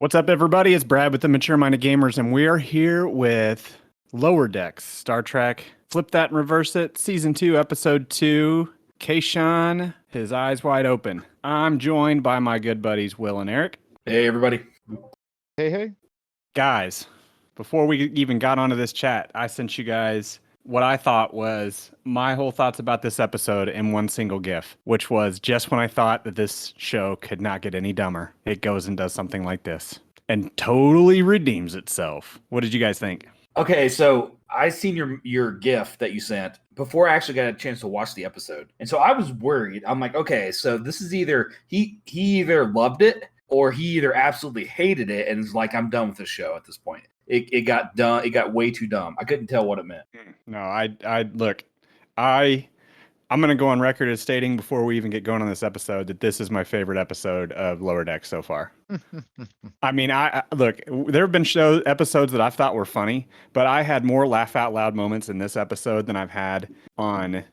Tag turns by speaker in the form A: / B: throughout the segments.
A: What's up, everybody? It's Brad with the Mature Minded Gamers, and we are here with Lower Decks, Star Trek, Flip That and Reverse It, Season 2, Episode 2, Kayshon, His Eyes Wide Open. I'm joined by my good buddies, Will and Eric.
B: Hey, everybody.
C: Hey.
A: Guys, before we even got onto this chat, I sent you guys what I thought was my whole thoughts about this episode in one single GIF, which was just when I thought that this show could not get any dumber, it goes and does something like this and totally redeems itself. What did you guys think?
B: Okay, so I seen your GIF that you sent before I actually got a chance to watch the episode, and so I was worried. I'm like, okay, so this is either he either loved it or he either absolutely hated it and is like, I'm done with this show at this point. It got done. It got way too dumb. I couldn't tell what it meant.
A: No, I'm going to go on record as stating before we even get going on this episode that this is my favorite episode of Lower Decks so far. I mean, I look, there have been episodes that I thought were funny, but I had more laugh out loud moments in this episode than I've had on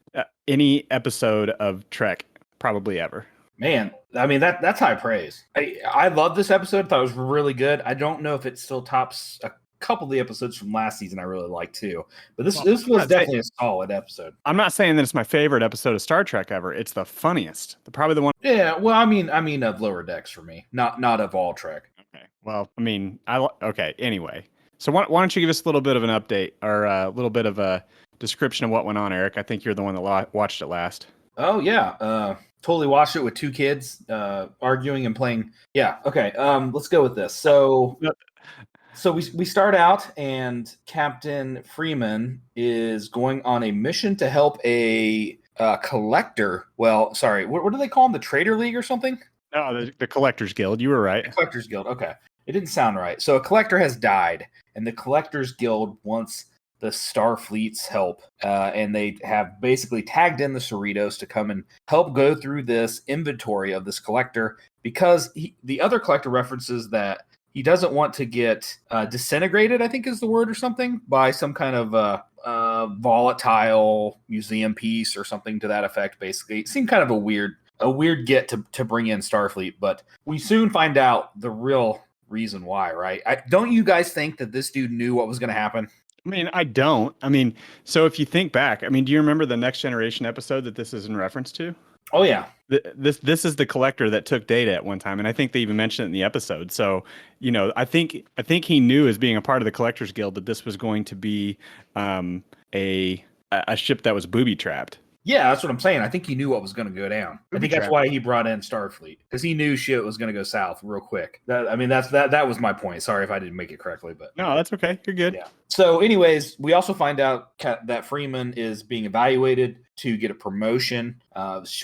A: any episode of Trek probably ever.
B: Man, I mean that's high praise. I love this episode. I thought it was really good. I don't know if it still tops a couple of the episodes from last season I really liked too. But this was definitely a solid episode.
A: I'm not saying that it's my favorite episode of Star Trek ever. It's the funniest. Probably the one.
B: Yeah, well, I mean of Lower Decks for me, not of all Trek.
A: Okay. Well, I mean, okay. Anyway, so why don't you give us a little bit of an update or a little bit of a description of what went on, Eric? I think you're the one that watched it last.
B: Oh yeah, totally watched it with two kids arguing and playing. Yeah, okay. Let's go with this. So we start out and Captain Freeman is going on a mission to help a collector. Well, sorry, what do they call them? The Trader League or something?
A: Oh, the Collectors Guild. You were right.
B: The Collectors Guild. Okay, it didn't sound right. So a collector has died, and the Collectors Guild wants the Starfleet's help, and they have basically tagged in the Cerritos to come and help go through this inventory of this collector because the other collector references that he doesn't want to get disintegrated, I think is the word or something, by some kind of volatile museum piece or something to that effect. Basically, it seemed kind of a weird get to bring in Starfleet, but we soon find out the real reason why, right? Don't you guys think that this dude knew what was going to happen?
A: I mean, I don't. I mean, so if you think back, I mean, do you remember the Next Generation episode that this is in reference to?
B: Oh yeah.
A: This is the collector that took Data at one time, and I think they even mentioned it in the episode. So, you know, I think he knew as being a part of the Collectors Guild that this was going to be a ship that was booby trapped.
B: Yeah, that's what I'm saying. I think he knew what was going to go down. I think that's why he brought in Starfleet, because he knew shit was going to go south real quick. That was my point. Sorry if I didn't make it correctly, but
A: no, that's okay. You're good.
B: Yeah. So, anyways, we also find out that Freeman is being evaluated to get a promotion.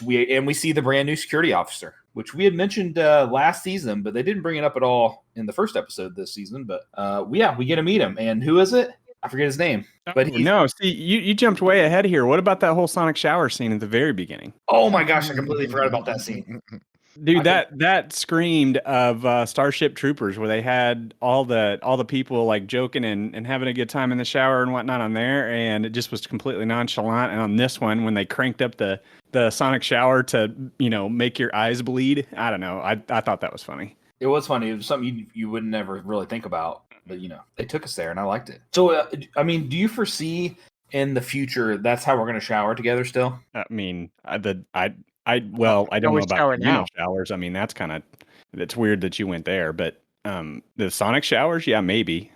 B: We see the brand new security officer, which we had mentioned last season, but they didn't bring it up at all in the first episode this season. But we get to meet him, and who is it? I forget his name. But
A: no, see, you jumped way ahead here. What about that whole Sonic shower scene at the very beginning?
B: Oh my gosh, I completely forgot about that scene.
A: Dude, that screamed of Starship Troopers, where they had all the people like joking and having a good time in the shower and whatnot on there, and it just was completely nonchalant. And on this one, when they cranked up the Sonic shower to, you know, make your eyes bleed, I don't know. I thought that was funny.
B: It was funny. It was something you would never really think about. But, you know, they took us there, and I liked it. So, I mean, do you foresee in the future that's how we're going to shower together still?
A: I mean, I don't know about showers. I mean, that's weird that you went there. But the Sonic showers, yeah, maybe.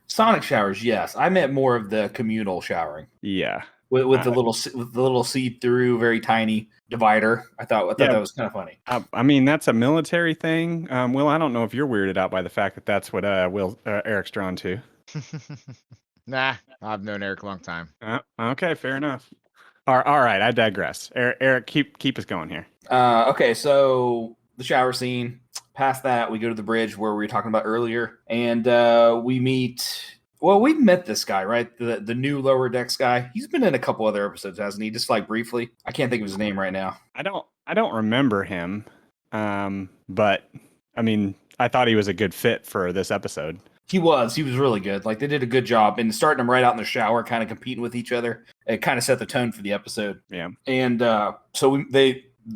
B: Sonic showers, yes. I meant more of the communal showering.
A: Yeah.
B: With the little see-through, very tiny divider. I thought that was kind of funny.
A: I mean, that's a military thing. Will, I don't know if you're weirded out by the fact that that's what Eric's drawn to.
C: Nah, I've known Eric a long time.
A: Okay, fair enough. All right, I digress. Eric, keep us going here.
B: Okay, so the shower scene. Past that, we go to the bridge where we were talking about earlier, and we meet. Well, we've met this guy, right? The new Lower Decks guy. He's been in a couple other episodes, hasn't he? Just like briefly. I can't think of his name right now.
A: I don't remember him. But I mean, I thought he was a good fit for this episode.
B: He was really good. Like, they did a good job, and starting them right out in the shower, kind of competing with each other. It kind of set the tone for the episode.
A: Yeah.
B: And so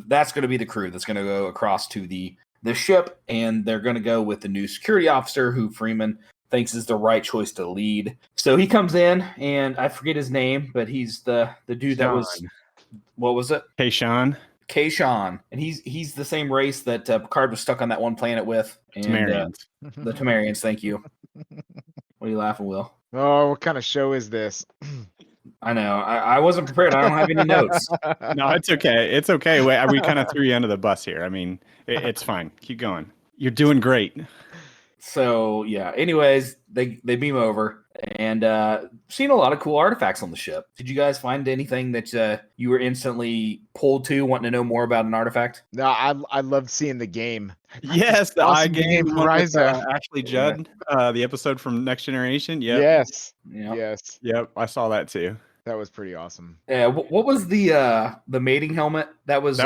B: that's going to be the crew that's going to go across to the the ship, and they're going to go with the new security officer who Freeman thinks is the right choice to lead. So he comes in, and I forget his name, but he's the dude that was,
A: Sean.
B: what was it?
A: Kayshon.
B: Kayshon, and he's the same race that Picard was stuck on that one planet with, and
A: Temerians.
B: the Temerians. Thank you. What are you laughing, Will?
C: Oh, what kind of show is this?
B: I know. I wasn't prepared. I don't have any notes.
A: No, it's okay. It's okay. We kind of threw you under the bus here. I mean, it's fine. Keep going. You're doing great.
B: So yeah. Anyways, they beam over and seen a lot of cool artifacts on the ship. Did you guys find anything that you were instantly pulled to, wanting to know more about an artifact?
C: No, I loved seeing the game.
A: Yes, the
C: Awesome
A: iGame
C: game,
A: with,
C: Ryza.
A: Ashley Judd, the episode from Next Generation. Yep.
C: Yes.
B: Yeah.
C: Yes.
A: Yep, I saw that too.
C: That was pretty awesome.
B: Yeah. What was the mating helmet? That was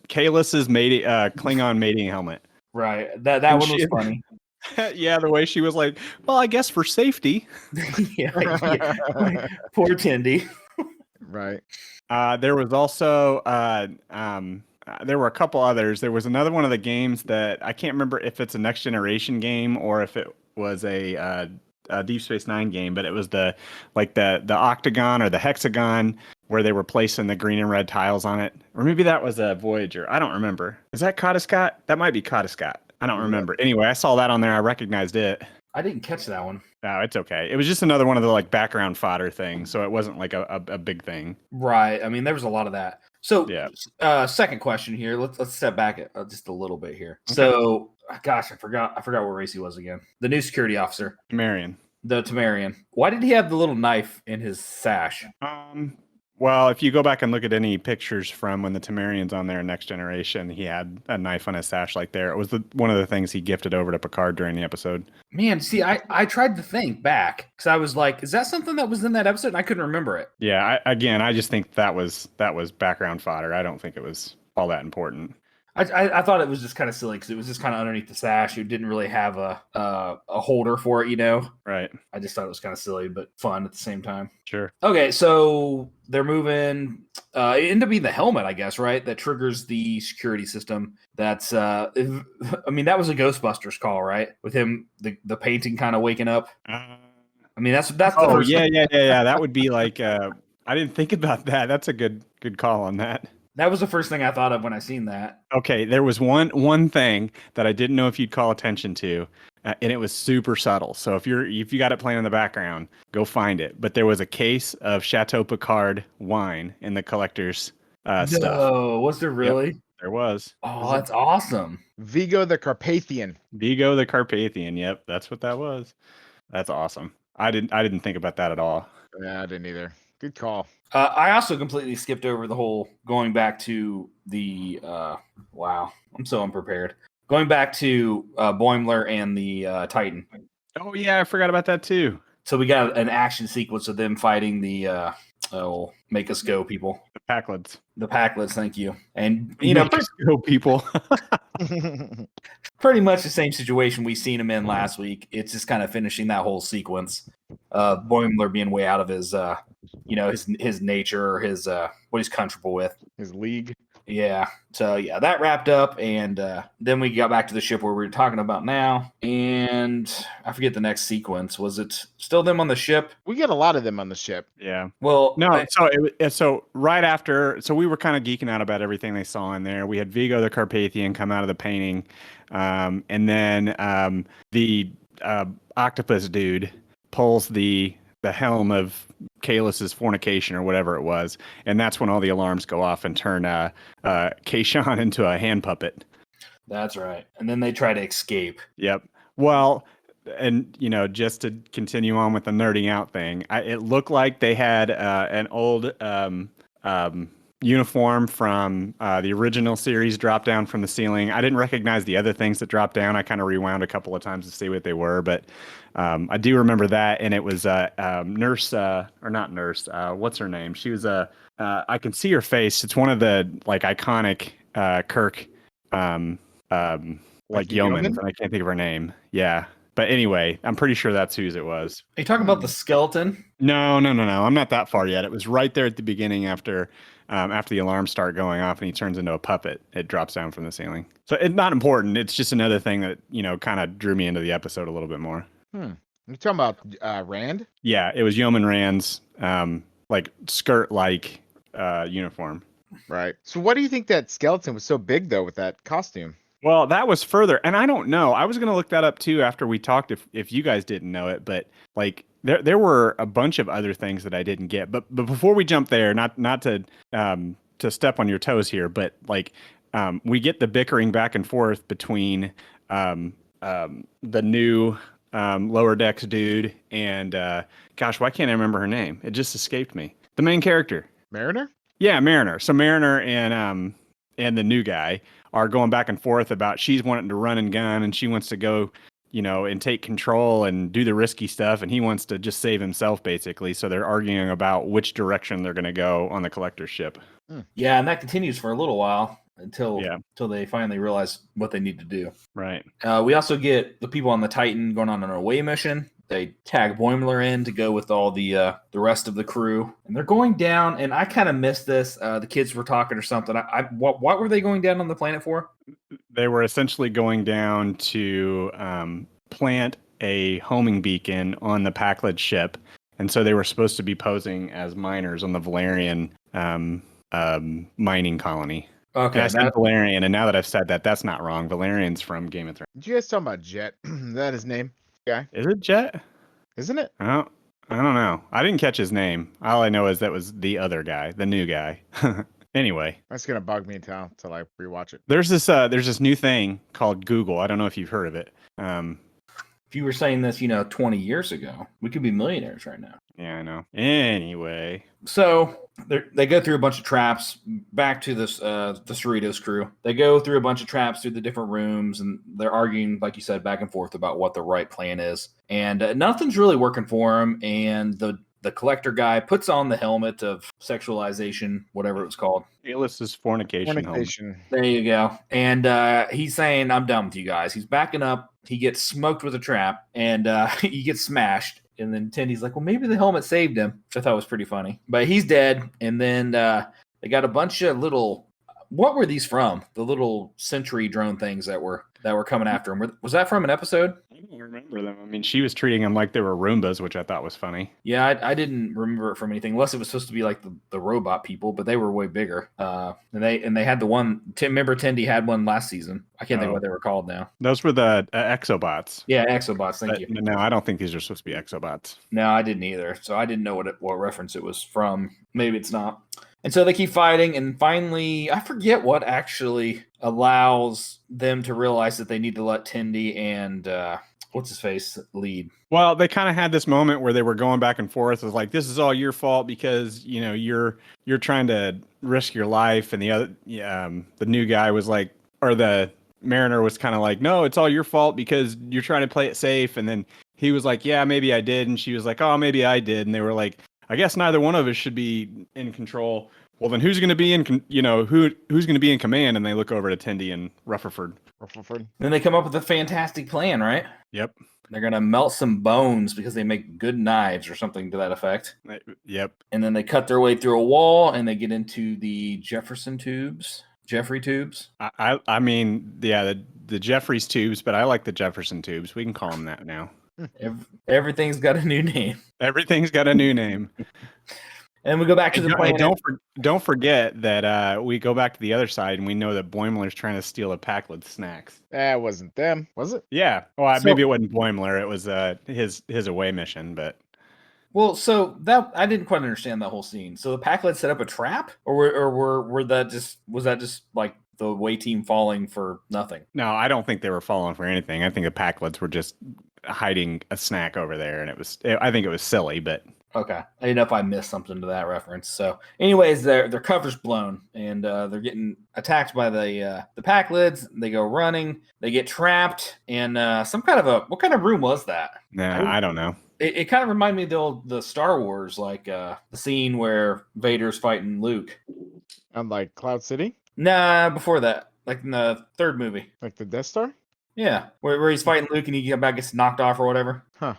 A: Kalis's Klingon mating helmet.
B: right. That
A: And
B: one was
A: she-
B: funny.
A: Yeah, the way she was like, well, I guess for safety.
B: yeah. Poor Tindy.
C: Right.
A: There was also there were a couple others. There was another one of the games that I can't remember if it's a Next Generation game or if it was a Deep Space Nine game, but it was the octagon or the hexagon where they were placing the green and red tiles on it, or maybe that was a Voyager. I don't remember. Is that Codiscot? That might be Codiscot. I don't remember. Anyway, I saw that on there. I recognized it.
B: I didn't catch that one.
A: No, it's okay. It was just another one of the like background fodder things, so it wasn't like a big thing.
B: Right. I mean, there was a lot of that. So,
A: Yeah.
B: Second question here. Let's step back just a little bit here.
A: Okay.
B: So, gosh, I forgot what race he was again. The new security officer,
A: Marion.
B: the Temerian. Why did he have the little knife in his sash?
A: Well, if you go back and look at any pictures from when the Temerian's on there in Next Generation, he had a knife on his sash like there. It was one of the things he gifted over to Picard during the episode.
B: Man, see, I tried to think back because I was like, is that something that was in that episode? And I couldn't remember it.
A: Yeah, I just think that was background fodder. I don't think it was all that important.
B: I thought it was just kind of silly because it was just kind of underneath the sash. It didn't really have a holder for it,
A: Right.
B: I just thought it was kind of silly, but fun at the same time.
A: Sure.
B: Okay, so they're moving. It ended up being the helmet, I guess, right? That triggers the security system. That's, I mean, that was a Ghostbusters call, right? With him, the painting kind of waking up. I mean, that's.
A: Oh,
B: the first
A: yeah. That would be like. I didn't think about that. That's a good call on that.
B: That was the first thing I thought of when I seen that.
A: Okay, there was one thing that I didn't know if you'd call attention to, and it was super subtle. So if you got it playing in the background, go find it. But there was a case of Chateau Picard wine in the collector's stuff.
B: No, was there really?
A: Yep, there was.
B: Oh, that's awesome.
C: Vigo the Carpathian.
A: Vigo the Carpathian. Yep, that's what that was. That's awesome. I didn't think about that at all.
C: Yeah, I didn't either. Good call.
B: I also completely skipped over the whole going back to the wow, I'm so unprepared. Going back to Boimler and the Titan.
A: Oh yeah, I forgot about that too.
B: So we got an action sequence of them fighting the make us go people.
A: The Packlets.
B: The Packlets, thank you. And
A: Make us go people.
B: pretty much the same situation we seen him in last week. It's just kind of finishing that whole sequence. Boimler being way out of his his nature or his what he's comfortable with.
C: His league.
B: Yeah. So yeah, that wrapped up, and then we got back to the ship where we were talking about now, and I forget the next sequence. Was it still them on the ship?
C: We get a lot of them on the ship.
A: Yeah.
B: Well,
A: No, so right after, so we were kind of geeking out about everything they saw in there. We had Vigo the Carpathian come out of the painting, and then the octopus dude pulls the helm of Kalis's fornication or whatever it was, and that's when all the alarms go off and turn Kayshon into a hand puppet.
B: That's right. And then they try to escape.
A: Yep. Well, and just to continue on with the nerding out thing, it looked like they had an old uniform from the original series drop down from the ceiling. I didn't recognize the other things that dropped down. I kind of rewound a couple of times to see what they were, but I do remember that. And it was nurse, or not nurse. What's her name? She was I can see her face. It's one of the like iconic Kirk like yeomen. I can't think of her name. Yeah. But anyway, I'm pretty sure that's whose it was.
B: Are you talking about the skeleton?
A: No. I'm not that far yet. It was right there at the beginning after after the alarms start going off and he turns into a puppet, it drops down from the ceiling. So it's not important. It's just another thing that, kind of drew me into the episode a little bit more.
C: You're talking about Rand?
A: Yeah, it was Yeoman Rand's like skirt-like uniform.
C: Right. So what do you think that skeleton was so big though with that costume?
A: Well, that was further, and I don't know. I was going to look that up too after we talked. If you guys didn't know it, but like there were a bunch of other things that I didn't get. But before we jump there, not to step on your toes here, but like we get the bickering back and forth between the new Lower Decks dude and gosh, why can't I remember her name? It just escaped me. The main character,
C: Mariner?
A: Yeah, Mariner. So Mariner and the new guy are going back and forth about she's wanting to run and gun and she wants to go, and take control and do the risky stuff, and he wants to just save himself basically. So they're arguing about which direction they're going to go on the collector's ship.
B: Yeah, and that continues for a little while until
A: Yeah.
B: they finally realize what they need to do.
A: Right.
B: We also get the people on the Titan going on an away mission. They tag Boimler in to go with all the rest of the crew, and they're going down. And I kind of missed this. The kids were talking or something. What were they going down on the planet for?
A: They were essentially going down to plant a homing beacon on the Pakled ship, and so they were supposed to be posing as miners on the Valerian mining colony.
B: Okay,
A: and I said Valerian, and now that I've said that, that's not wrong. Valerian's from Game of Thrones.
C: Did you guys talk about Jet? Is that his name? Guy?
A: Is it Jet?
C: Isn't it?
A: I don't know. I didn't catch his name. All I know is that was the other guy, the new guy. Anyway,
C: that's gonna bug me until I rewatch it.
A: There's this new thing called Google. I don't know if you've heard of it.
B: If you were saying this, 20 years ago, we could be millionaires right now.
A: Yeah, I know. Anyway,
B: so they go through a bunch of traps back to this the Cerritos crew. They go through a bunch of traps through the different rooms, and they're arguing, like you said, back and forth about what the right plan is. And nothing's really working for them. And the collector guy puts on the helmet of sexualization, whatever it was called.
A: Baelis's fornication.
C: Fornication.
B: There you go. And he's saying, I'm done with you guys. He's backing up. He gets smoked with a trap, and he gets smashed. And then Tendy's like, well, maybe the helmet saved him, which I thought was pretty funny. But he's dead. And then they got a bunch of little, what were these from? The little sentry drone things that were coming after him. Was that from an episode?
A: I don't remember them. I mean, she was treating them like they were Roombas, which I thought was funny.
B: Yeah, I didn't remember it from anything, unless it was supposed to be like the robot people, but they were way bigger. And they had the one. Remember, Tendy had one last season. I can't think of what they were called now.
A: Those were the exobots.
B: Yeah, exobots. Thank you.
A: No, I don't think these are supposed to be exobots.
B: No, I didn't either. So I didn't know what reference it was from. Maybe it's not. And so they keep fighting, and finally, I forget what actually allows them to realize that they need to let Tendy and what's his face lead.
A: Well, they kind of had this moment where they were going back and forth. It was like, this is all your fault because you're trying to risk your life, and the new guy was like, or the Mariner was kind of like, no, it's all your fault because you're trying to play it safe. And then he was like, yeah, maybe I did, and she was like, oh, maybe I did, and they were like, I guess neither one of us should be in control. Well, then who's going to be who's going to be in command? And they look over to Tendy and Rutherford.
B: Then they come up with a fantastic plan, right?
A: Yep.
B: They're going to melt some bones because they make good knives or something to that effect.
A: Yep.
B: And then they cut their way through a wall and they get into the Jeffrey tubes.
A: I mean, yeah, the Jeffries tubes, but I like the Jefferson tubes. We can call them that now.
B: Everything's got a new name.
A: Everything's got a new name.
B: And we go back to the planet.
A: Don't forget that we go back to the other side and we know that Boimler's trying to steal a Pakled snacks.
C: That wasn't them, was it?
A: Yeah. Well, maybe it wasn't Boimler. It was his away mission, but.
B: Well, so that I didn't quite understand that whole scene. So the Pakled set up a trap, or was that just like the away team falling for nothing?
A: No, I don't think they were falling for anything. I think the Pakleds were just hiding a snack over there, and I think it was silly, but.
B: Okay, I didn't know if I missed something to that reference. So, anyways, their cover's blown, and they're getting attacked by the Pakleds. They go running. They get trapped in what kind of room was that?
A: Nah, I don't know.
B: It kind of reminded me of the Star Wars, like the scene where Vader's fighting Luke.
C: Like Cloud City?
B: Nah, before that, like in the third movie,
C: like the Death Star.
B: Yeah, where he's fighting Luke and he gets knocked off or whatever.
C: Huh.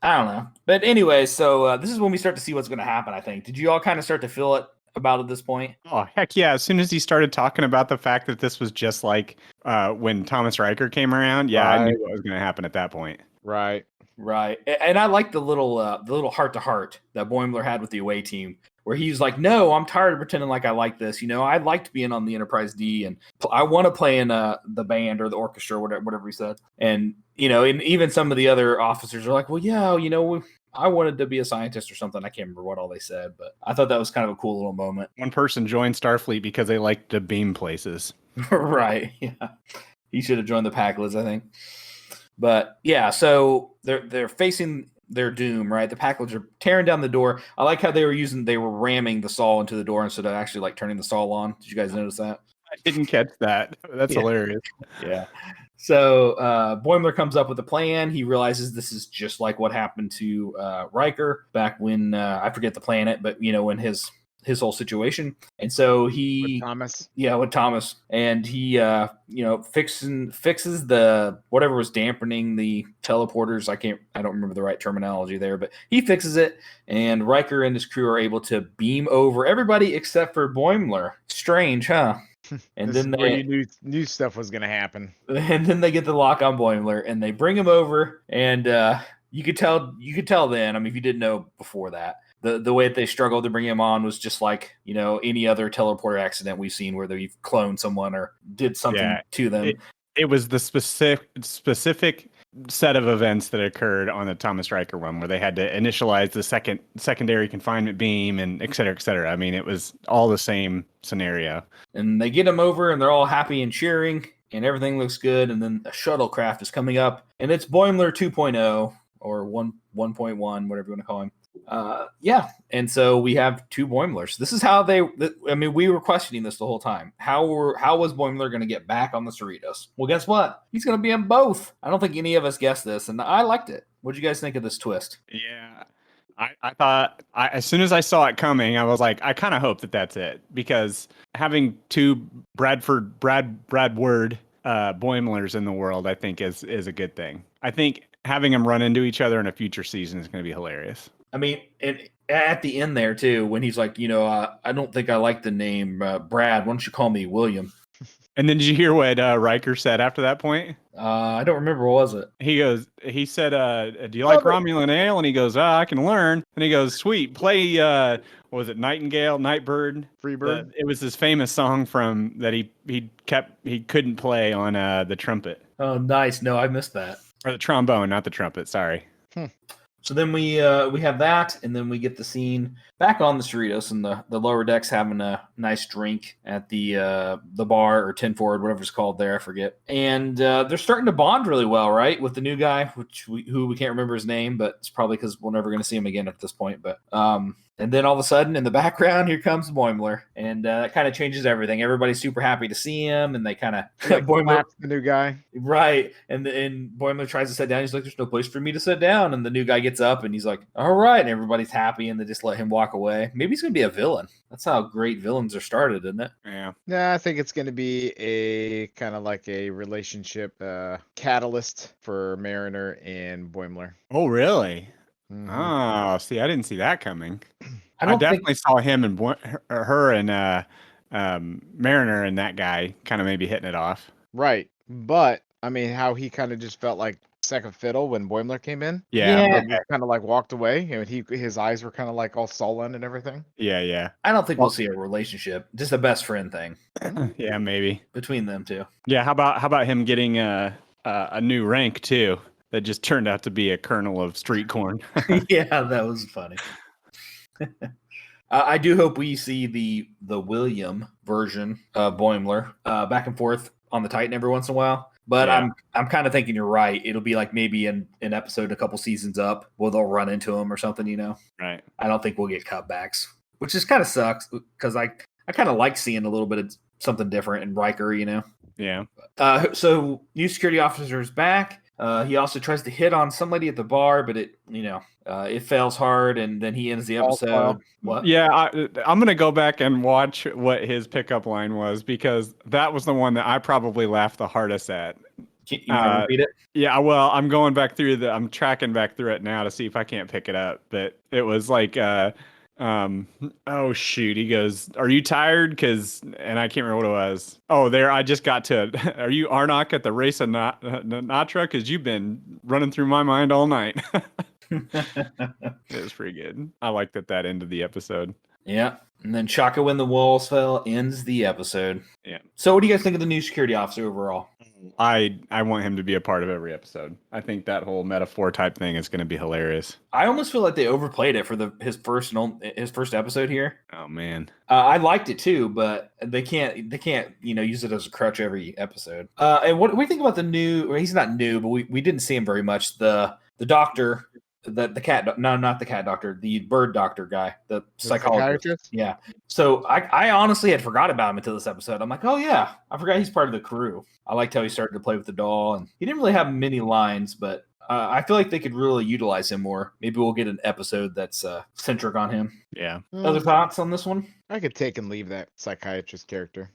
B: I don't know. But anyway, so this is when we start to see what's going to happen, I think. Did you all kind of start to feel it about at this point?
A: Oh, heck yeah. As soon as he started talking about the fact that this was just like when Thomas Riker came around, yeah, I
C: Right.
A: knew what was going to happen at that point.
C: Right.
B: Right. And I like the little heart to heart that Boimler had with the away team, where he's like, "No, I'm tired of pretending like I like this. You know, I liked being on the Enterprise D, and I want to play in the band or the orchestra, or whatever he said." And you know, and even some of the other officers are like, "Well, yeah, you know, I wanted to be a scientist or something." I can't remember what all they said, but I thought that was kind of a cool little moment.
A: One person joined Starfleet because they liked to beam places.
B: Right. Yeah. He should have joined the Packlids, I think. But yeah, so they're facing their doom, right? The Packlids are tearing down the door. I like how they were ramming the saw into the door instead of actually like turning the saw on. Did you guys notice that?
A: I didn't catch that. That's hilarious.
B: Yeah. So Boimler comes up with a plan. He realizes this is just like what happened to Riker back when I forget the planet, but you know, when his whole situation. And so
C: With
B: he
C: Thomas.
B: Yeah, with Thomas. And he fixes the whatever was dampening the teleporters. I don't remember the right terminology there, but he fixes it, and Riker and his crew are able to beam over everybody except for Boimler. Strange, huh? And
C: This
B: then
C: is where you knew stuff was gonna happen.
B: and then they get the lock on Boimler and they bring him over, and you could tell then, I mean, if you didn't know before that, the way that they struggled to bring him on was just like, you know, any other teleporter accident we've seen where they've cloned someone or did something to them.
A: It was the specific set of events that occurred on the Thomas Riker one where they had to initialize the secondary confinement beam and et cetera, et cetera. I mean, it was all the same scenario.
B: And they get him over and they're all happy and cheering and everything looks good. And then a shuttlecraft is coming up and it's Boimler 2.0 or 1.1, whatever you want to call him. Yeah, and so we have two Boimlers. This is how we were questioning this the whole time. How was Boimler going to get back on the Cerritos? Well, guess what? He's going to be on both. I don't think any of us guessed this, and I liked it. What did you guys think of this twist?
A: Yeah, I thought as soon as I saw it coming, I was like, I kind of hope that that's it, because having two Brad Word Boimlers in the world, I think is a good thing. I think having them run into each other in a future season is going to be hilarious.
B: I mean, and at the end there too, when he's like, you know, I don't think I like the name Brad. Why don't you call me William?
A: And then did you hear what Riker said after that point?
B: I don't remember. What was it?
A: He said, do you like Romulan ale? And he goes, I can learn. And he goes, sweet, play, what was it, Nightingale, Nightbird?
C: Freebird?
A: It was his famous song from that he couldn't play on the trumpet.
B: Oh, nice. No, I missed that.
A: Or the trombone, not the trumpet, sorry.
B: So then we have that, and then we get the scene back on the Cerritos and the lower decks having a nice drink at the bar or 10 forward, whatever it's called there, I forget. And they're starting to bond really well, right, with the new guy, who we can't remember his name, but it's probably because we're never going to see him again at this point. But and then all of a sudden, in the background, here comes Boimler, and that kind of changes everything. Everybody's super happy to see him, and they kind of
C: Boimler, the new guy,
B: right? And Boimler tries to sit down. He's like, "There's no place for me to sit down." And the new guy gets up, and he's like, "All right." And everybody's happy, and they just let him walk away. Maybe he's gonna be a villain. That's how great villains are started, isn't it?
A: Yeah.
C: Yeah, I think it's gonna be a kind of like a relationship catalyst for Mariner and Boimler.
A: Oh, really?
C: Mhm.
A: Oh, see, I didn't see that coming.
B: I
A: definitely saw him and her and Mariner and that guy kind of maybe hitting it off.
C: Right, but I mean, how he kind of just felt like second fiddle when Boimler came in.
A: Yeah.
C: He kind of like walked away, and his eyes were kind of like all sullen and everything.
A: Yeah.
B: I don't think we'll see a relationship, just a best friend thing
A: Yeah, maybe.
B: between them two.
A: Yeah, how about him getting a new rank too? That just turned out to be a kernel of street corn.
B: Yeah, that was funny. I do hope we see the William version of Boimler back and forth on the Titan every once in a while. But
A: Yeah.
B: I'm kind of thinking you're right. It'll be like maybe an episode a couple seasons up where they'll run into him or something, you know?
A: Right.
B: I don't think we'll get cutbacks, which just kind of sucks because I kind of like seeing a little bit of something different in Riker, you know?
A: Yeah.
B: So new security officer is back. He also tries to hit on somebody at the bar, but it fails hard, and then he ends the episode. What?
A: Yeah, I'm gonna go back and watch what his pickup line was, because that was the one that I probably laughed the hardest at.
B: You want to repeat it?
A: Yeah, well, I'm going back through I'm tracking back through it now to see if I can't pick it up. But it was like Um, oh shoot, he goes, "Are you tired?" And I can't remember what it was. Oh, there, I just got to. Are you Arnok at the race of Natra? Because you've been running through my mind all night. It was pretty good. I like that ended the episode.
B: Yeah. And then Chaka when the walls fell ends the episode.
A: Yeah.
B: So what do you guys think of the new security officer overall?
A: I want him to be a part of every episode. I think that whole metaphor type thing is going to be hilarious.
B: I almost feel like they overplayed it for his first episode here.
A: Oh man.
B: I liked it too, but they can't use it as a crutch every episode. And what do we think about the new? Well, he's not new, but we didn't see him very much. The doctor, the cat, no, not the cat doctor, the bird doctor guy, the psychologist. Yeah. So I honestly had forgot about him until this episode. I'm like, oh yeah, I forgot he's part of the crew. I liked how he started to play with the doll, and he didn't really have many lines, but I feel like they could really utilize him more. Maybe we'll get an episode that's centric on him.
A: Yeah.
B: Other thoughts on this one?
C: I could take and leave that psychiatrist character.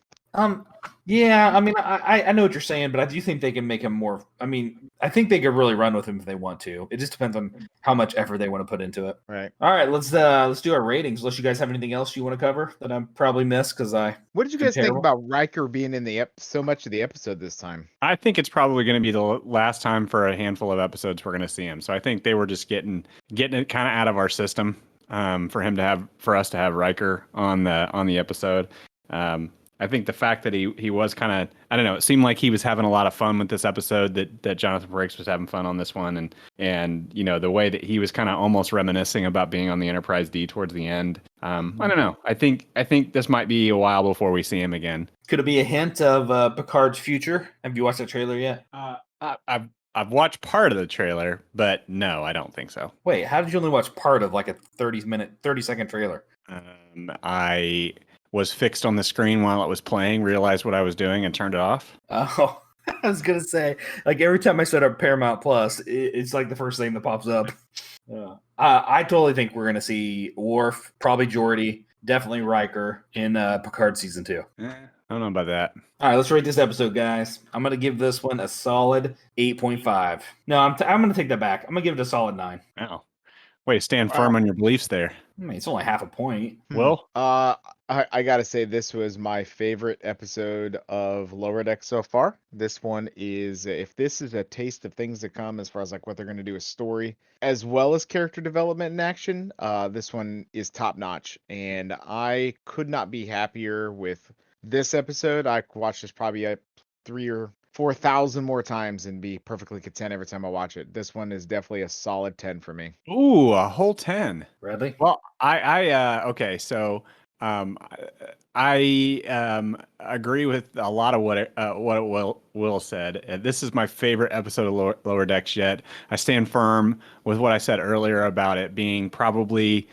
B: Yeah, I mean, I know what you're saying, but I do think they can make him more. I mean, I think they could really run with him if they want to. It just depends on how much effort they want to put into it.
C: Right.
B: All right, let's do our ratings. Unless you guys have anything else you want to cover that I probably missed because I.
C: What did you guys think about Riker being in the so much of the episode this time?
A: I think it's probably going to be the last time for a handful of episodes we're going to see him. So I think they were just getting it kind of out of our system for us to have Riker on the episode. I think the fact that he was kind of, I don't know, it seemed like he was having a lot of fun with this episode, that Jonathan Frakes was having fun on this one. And you know, the way that he was kind of almost reminiscing about being on the Enterprise D towards the end. I don't know. I think this might be a while before we see him again.
B: Could it be a hint of Picard's future? Have you watched the trailer yet?
A: I've watched part of the trailer, but no, I don't think so.
B: Wait, how did you only watch part of like a 30-second trailer?
A: I was fixed on the screen while it was playing, realized what I was doing, and turned it off.
B: Oh, I was gonna say, like every time I set up Paramount Plus, it's like the first thing that pops up. I totally think we're gonna see Worf, probably Geordi, definitely Riker in Picard season 2.
A: I don't know about that.
B: All right, let's rate this episode, guys. I'm gonna give this one a solid 8.5. No, I'm gonna take that back. I'm gonna give it a solid 9.
A: Oh, way to stand firm on your beliefs there.
B: I mean, it's only half a point.
A: Well,
C: I gotta say this was my favorite episode of Lower Deck so far. This one is, if this is a taste of things to come as far as like what they're gonna do with story as well as character development and action, this one is top notch, and I could not be happier with this episode. I watched this probably 3,000 or 4,000 more times and be perfectly content every time I watch it. This one is definitely a solid 10 for me.
A: ooh, a whole 10.
B: Bradley?
A: Well, okay, so I agree with a lot of what Will said. This is my favorite episode of Lower Decks yet. I stand firm with what I said earlier about it being probably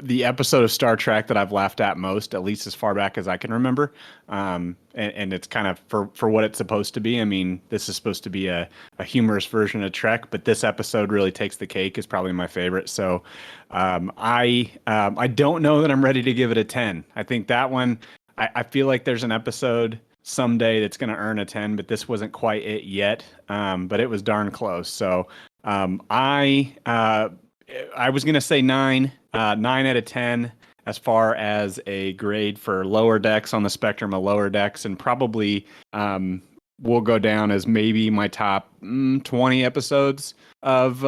A: the episode of Star Trek that I've laughed at most, at least as far back as I can remember. And it's kind of for what it's supposed to be. I mean, this is supposed to be a humorous version of Trek, but this episode really takes the cake. Is probably my favorite. So I don't know that I'm ready to give it a 10. I think that one, I feel like there's an episode someday that's going to earn a 10, but this wasn't quite it yet. But it was darn close. So I was going to say 9 out of 10 as far as a grade for Lower Decks on the spectrum of Lower Decks, and probably will go down as maybe my top 20 episodes of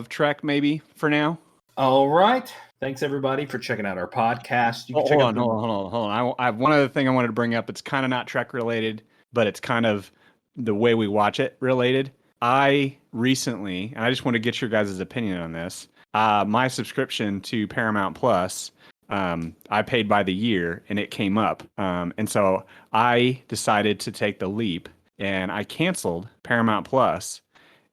A: Trek, maybe for now.
B: All right. Thanks everybody for checking out our podcast. You can
A: Hold on. I have one other thing I wanted to bring up. It's kind of not Trek related, but it's kind of the way we watch it related. I recently, and I just want to get your guys' opinion on this. My subscription to Paramount Plus, I paid by the year, and it came up. And so I decided to take the leap, and I canceled Paramount Plus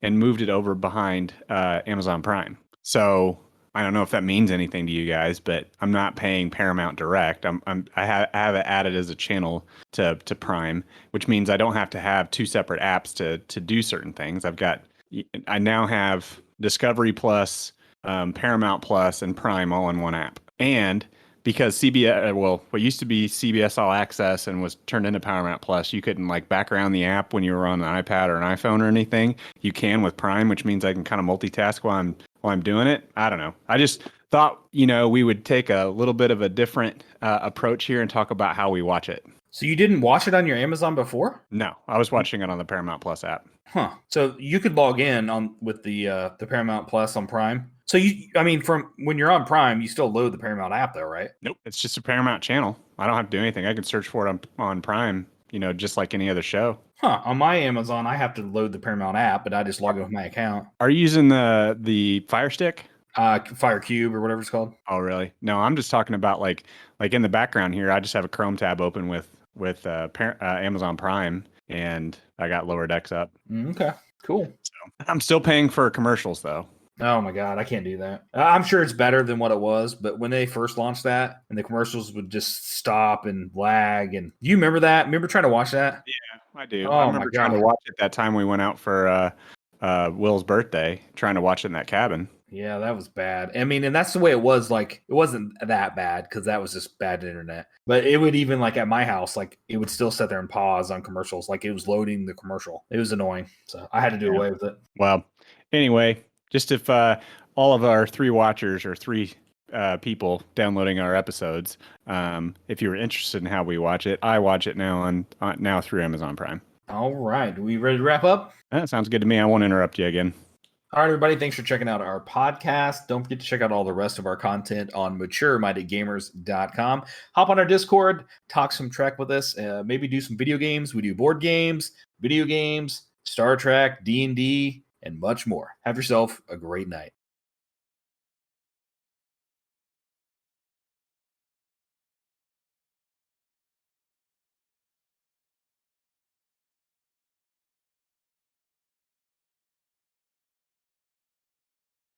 A: and moved it over behind Amazon Prime. So I don't know if that means anything to you guys, but I'm not paying Paramount Direct. I have it added as a channel to Prime, which means I don't have to have two separate apps to do certain things. I now have Discovery Plus, Paramount Plus, and Prime all in one app. And because CBS, what used to be CBS All Access and was turned into Paramount Plus, you couldn't like back around the app when you were on an iPad or an iPhone or anything. You can with Prime, which means I can kind of multitask while I'm doing it. I don't know. thought, we would take a little bit of a different approach here and talk about how we watch it.
B: So you didn't watch it on your Amazon before?
A: No, I was watching it on the Paramount Plus app.
B: Huh. So you could log in on with the Paramount Plus on Prime. So from when you're on Prime, you still load the Paramount app though, right?
A: Nope, it's just a Paramount channel. I don't have to do anything. I can search for it on Prime, just like any other show.
B: Huh. On my Amazon, I have to load the Paramount app, but I just log in with my account.
A: Are you using the Fire Stick?
B: Fire Cube or whatever it's called.
A: Oh, really? No, I'm just talking about like in the background here. I just have a Chrome tab open with Amazon Prime, and I got Lower Decks up.
B: Okay, cool.
A: So I'm still paying for commercials though.
B: Oh my god, I can't do that. I'm sure it's better than what it was, but when they first launched that, and the commercials would just stop and lag, and you remember that? Remember trying to watch that?
A: Yeah, I do.
B: Oh,
A: I remember trying to watch it that time we went out for Will's birthday, trying to watch it in that cabin.
B: Yeah, that was bad. I mean, and that's the way it was. Like, it wasn't that bad because that was just bad internet. But it would even, like, at my house, like, it would still sit there and pause on commercials. Like, it was loading the commercial. It was annoying. So I had to do away with it.
A: Well, anyway, just if all of our 3 watchers or 3 people downloading our episodes, if you were interested in how we watch it, I watch it now now through Amazon Prime.
B: All right. We ready to wrap up?
A: That sounds good to me. I won't interrupt you again.
B: All right, everybody. Thanks for checking out our podcast. Don't forget to check out all the rest of our content on maturemindedgamers.com. Hop on our Discord, talk some Trek with us, maybe do some video games. We do board games, video games, Star Trek, D&D, and much more. Have yourself a great night.